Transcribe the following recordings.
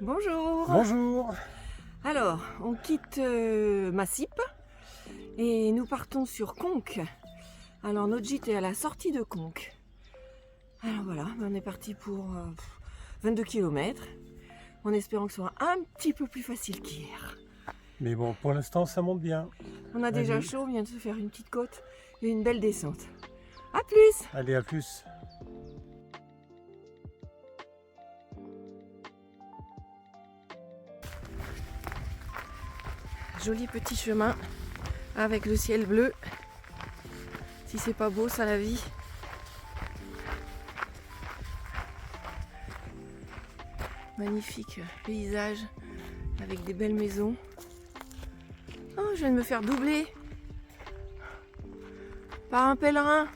Bonjour. Bonjour. Alors, on quitte Massip et nous partons sur Conques. Alors, notre gîte est à la sortie de Conques. Alors voilà, on est parti pour 22 km, en espérant que ce soit un petit peu plus facile qu'hier. Mais bon, pour l'instant, ça monte bien. On a déjà Allez. chaud, on vient de se faire une petite côte et une belle descente. A plus! Allez, à plus. Joli petit chemin avec le ciel bleu. Si c'est pas beau, ça la vie. Magnifique paysage avec des belles maisons. Oh, je viens de me faire doubler par un pèlerin.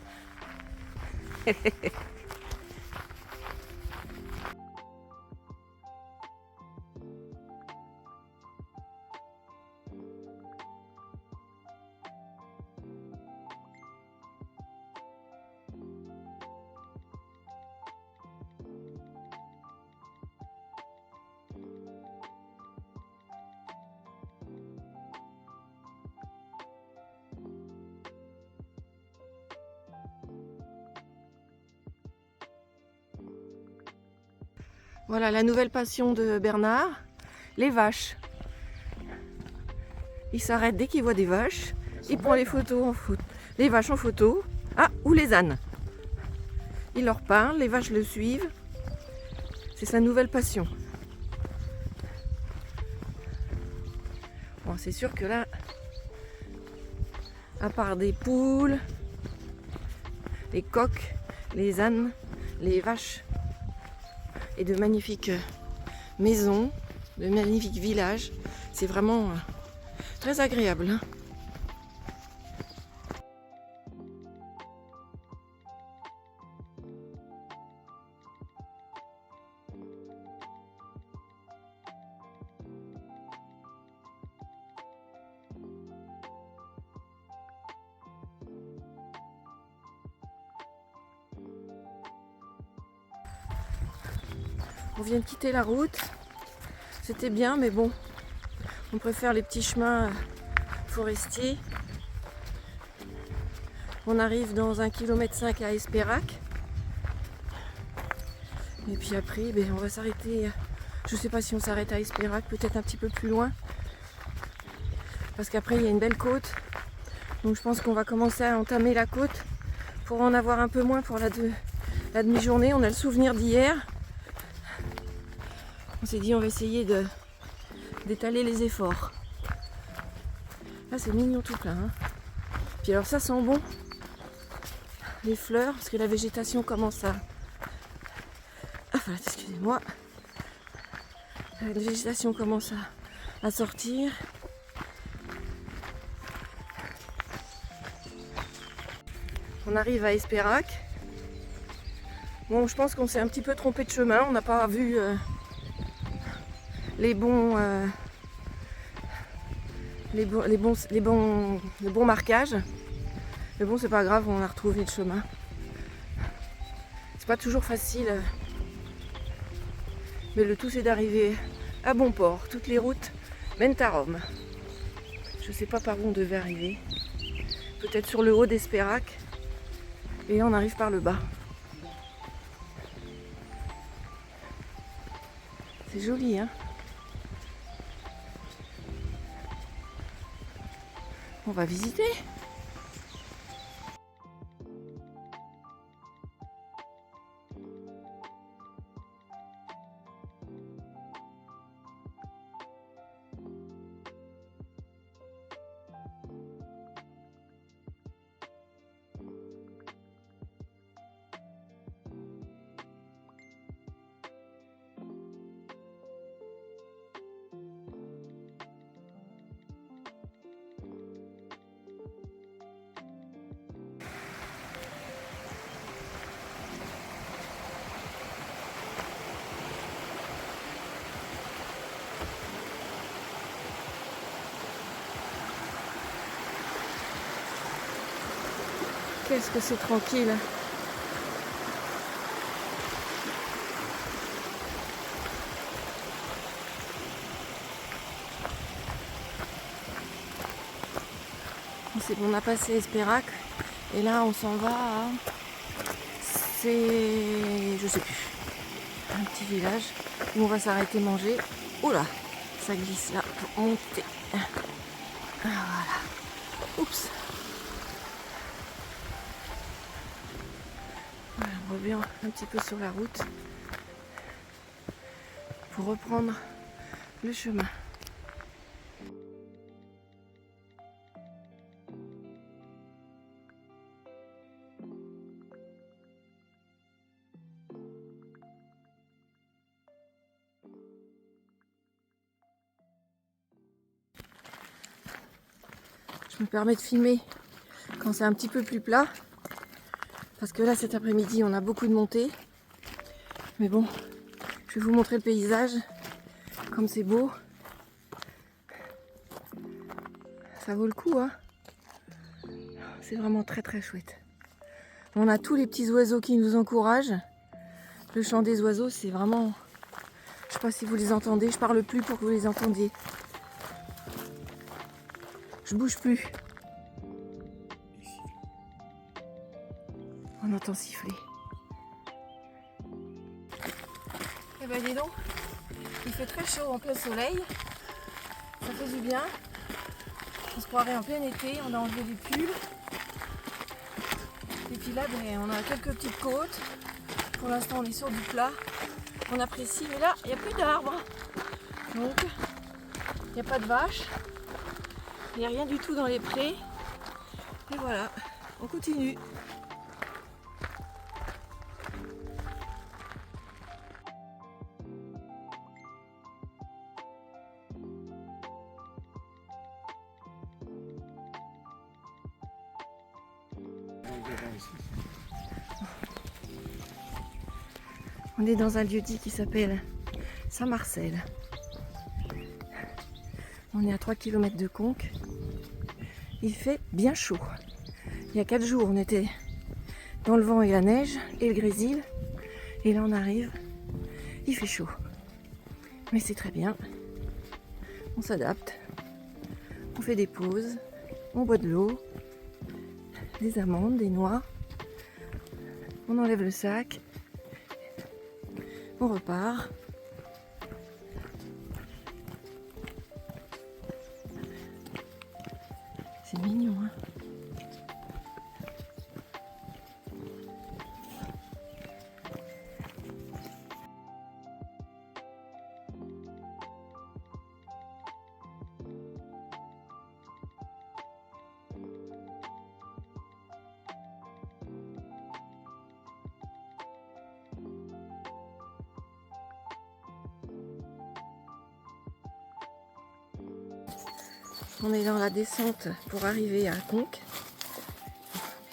Voilà la nouvelle passion de Bernard, les vaches. Il s'arrête dès qu'il voit des vaches, il prend les photos les vaches en photo. Ah, ou les ânes. Il leur parle, les vaches le suivent. C'est sa nouvelle passion. Bon, c'est sûr que là, à part des poules, les coqs, les ânes, les vaches et de magnifiques maisons, de magnifiques villages, c'est vraiment très agréable. Hein. On vient de quitter la route, c'était bien, mais bon, on préfère les petits chemins forestiers. On arrive dans 1,5 km à Espérac. Et puis après, on va s'arrêter, je ne sais pas si on s'arrête à Espérac, peut-être un petit peu plus loin. Parce qu'après, il y a une belle côte. Donc je pense qu'on va commencer à entamer la côte pour en avoir un peu moins pour la demi-journée. On a le souvenir d'hier. On s'est dit on va essayer d'étaler les efforts. Là c'est mignon tout plein. Hein. Puis alors ça sent bon. Les fleurs, parce que la végétation commence à... Ah voilà, excusez-moi. La végétation commence à sortir. On arrive à Espérac. Bon, je pense qu'on s'est un petit peu trompé de chemin. On n'a pas vu... le bon marquage. Mais bon, c'est pas grave, on a retrouvé le chemin. C'est pas toujours facile. Mais le tout, c'est d'arriver à bon port. Toutes les routes mènent à Rome. Je sais pas par où on devait arriver. Peut-être sur le haut d'Espérac. Et on arrive par le bas. C'est joli, hein? On va visiter. Qu'est-ce que c'est tranquille. c'est bon, on a passé Espérac et là on s'en va à... C'est... je sais plus. Un petit village où on va s'arrêter manger. Oh là, ça glisse là pour monter. Voilà. Oups. Voilà, on revient un petit peu sur la route pour reprendre le chemin. Je me permets de filmer quand c'est un petit peu plus plat parce que là cet après-midi on a beaucoup de montées, mais bon, je vais vous montrer le paysage comme c'est beau, ça vaut le coup hein. C'est vraiment très très chouette. On a tous les petits oiseaux qui nous encouragent. Le chant des oiseaux, c'est vraiment, je sais pas si vous les entendez, je parle plus pour que vous les entendiez. Je bouge plus. On entend siffler. Eh ben dis donc, il fait très chaud en plein soleil. Ça fait du bien. On se croirait en plein été, on a enlevé des pulls. Et puis là, ben, on a quelques petites côtes. Pour l'instant, on est sur du plat. On apprécie, mais là, il n'y a plus d'arbres. Donc, il n'y a pas de vaches. Il n'y a rien du tout dans les prés. Et voilà, on continue. On est dans un lieu-dit qui s'appelle Saint-Marcel. On est à 3 km de Conques. Il fait bien chaud. Il y a 4 jours, on était dans le vent et la neige et le grésil. Et là, on arrive. Il fait chaud. Mais c'est très bien. On s'adapte. On fait des pauses. On boit de l'eau. Des amandes, des noix. On enlève le sac. On repart. C'est mignon, hein. On est dans la descente pour arriver à Conques.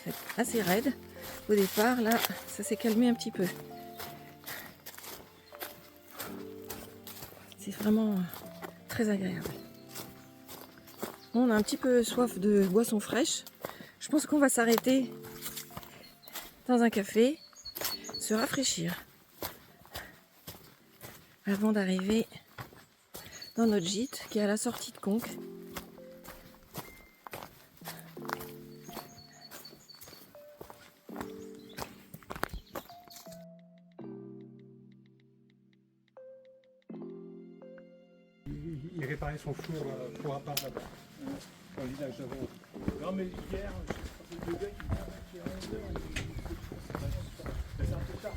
C'est assez raide. Au départ, là, ça s'est calmé un petit peu. C'est vraiment très agréable. On a un petit peu soif de boissons fraîches. Je pense qu'on va s'arrêter dans un café, se rafraîchir avant d'arriver dans notre gîte qui est à la sortie de Conques. Il réparait son four pour un pain là-bas, dans le village d'avant. Non mais hier, le gars qui est à 11h, c'est un peu tard,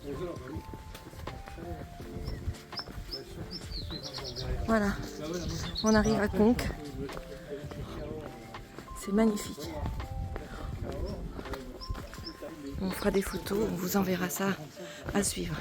11h, oui. Voilà, on arrive à Conques. C'est magnifique. On fera des photos, on vous enverra ça à suivre.